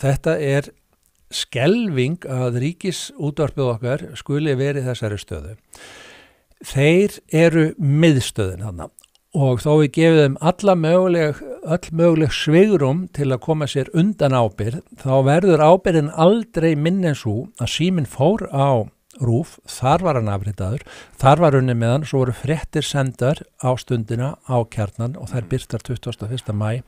Þetta skelfing að ríkisútvarpið okkar skuli verið þessari stöðu. Þeir eru miðstöðin þarna og þó við gefum öll möguleg svigrum til að koma sér undan ábyrgð, þá verður ábyrgðin aldrei minni en svo að Síminn fór á RÚV, þar var hann afritaður, þar var unnið með hann, svo voru fréttir sendar á stundina á Kjarnan og þær birtar 21. maí.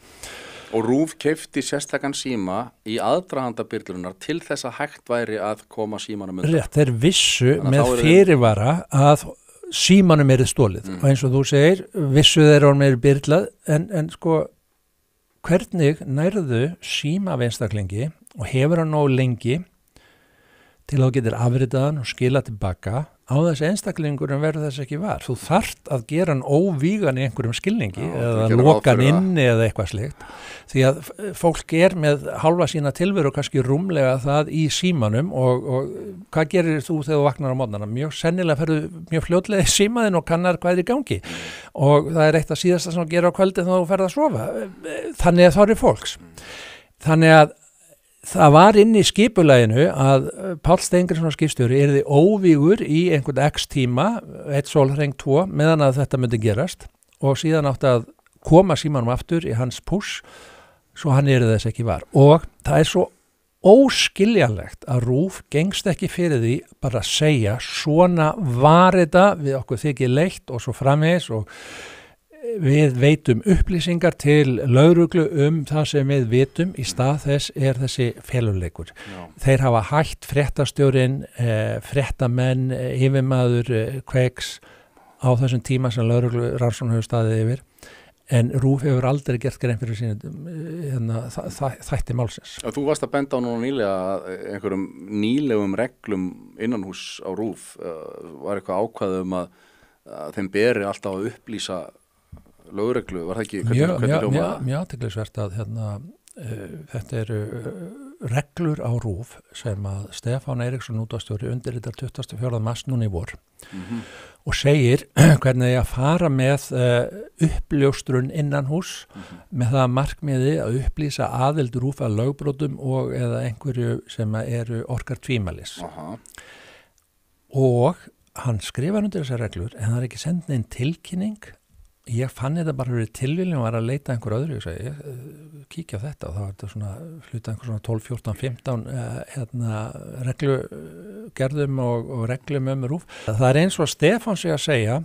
Og RÚV keypti sérstakan síma í aðdraganda byrlunar til þess að hægt væri að koma símanum undan. Rétt, þeir vissu með fyrirvara að símanum stólið og eins og þú segir, vissu þeir orðin byrlað, en sko, hvernig nærðu síma af einstaklingi og hefur hann nóg lengi til að þú getur afritaðan og skila tilbaka á þess einstaklingurum verður þess ekki var. Þú þarft að gera hann óvígan í einhverjum skilningi eða loka hann inni eða eitthvað slíkt. Því að fólk með hálfa sína tilveru og kannski rúmlega það í símanum og hvað gerir þú þegar þú vaknar á morgnana? Mjög sennilega ferðu mjög fljótlega í símaðinn og kannar hvað í gangi. Og það eitt að síðasta sem þú gerir á kvöldi þegar þú ferð að sofa. Þannig að það eru fólks. Þannig að það var inn í skipulaginu að Páll Steingrímsson skipstjóri yrði óvígur í einhvern x tíma, 1 sólarhring 2, meðan að þetta myndi gerast og síðan átti að koma símanum aftur í hans púss svo hann yrði þess ekki var. Og það svo óskiljanlegt að RÚV gengst ekki fyrir því bara að segja svona var þetta, við okkur þykir leitt og svo framvegis og við veitum upplýsingar til lögreglu það sem við vitum, í stað þess þessi feluleikur. Þeir hafa hætt fréttastjórinn, fréttamenn, yfirmaður Kveiks á þessum tíma sem lögreglu rannsókn hefur staðið yfir, en RÚV hefur aldrei gert grein fyrir sínu þætti málsins. Þú varst að benda á núna nýlega að einhverjum nýlegum reglum innanhús á RÚV var eitthvað ákvæðum að þeim beri alltaf að upplýsa lögreglu, var það ekki? Mjög athyglisvert að þetta reglur á RÚV sem að Stefán Eiríksson útvarpsstjóri undirritar 24. mars núna í vor og segir hvernig að fara með uppljóstrun innanhús með það markmiði að upplýsa aðild RÚV að lögbrotum og eða einhverju sem orkar tvímælis. Og hann skrifar undir þessar reglur en það ekki sendið inn tilkynning. Ég fann þetta bara fyrir tilviljun og var að leita einhver öðru og ég kíkja á þetta og þá þetta svona hluta einhver svona 12, 14, 15 reglugerðum og reglum RÚV. Það eins og Stefán sig að segja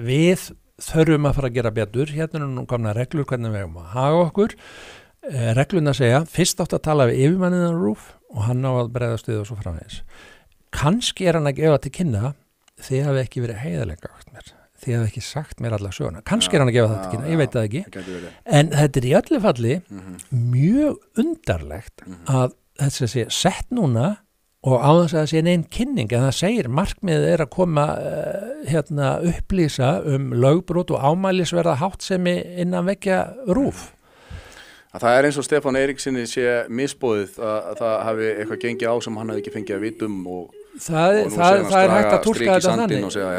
við þurfum að fara að gera betur, hérna nú komna reglur hvernig við eigum að haga okkur. Regluna segja, fyrst átt að tala við yfirmanniðan RÚV og hann á að bregðast við og svo framvegis. Kannski hann að gefa til kynna þið hafi ekki verið heiðarlega átt mér. Þið hefði ekki sagt mér alla söguna. Kannski hann að gefa þetta ekki, ég veit það ekki. En þetta í öllu falli mjög undarlegt að þetta sé sett núna og á þess að það sé neinn kynning en það segir markmiðið að koma upplýsa lögbrot og ámælisverða háttsemi innan veggja RÚV. Það eins og Stefán Eiríkssoni sé misboðið að það hafi eitthvað gengið á sem hann hefði ekki fengið að vita og það hægt að túlka þetta þannig og segja,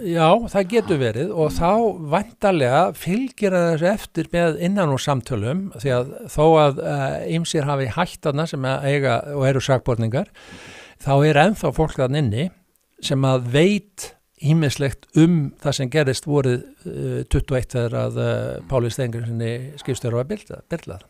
já, það getur verið og þá væntanlega fylgir þessu eftir með innan úr samtölum því að þó að ýmsir hafi hætt þarna sem eiga og eru sakborningar þá ennþá fólk þarna inni sem að veit ýmislegt það sem gerist vorið 21 þegar að Páli Steingrímssoni skipstjóri var byrlað.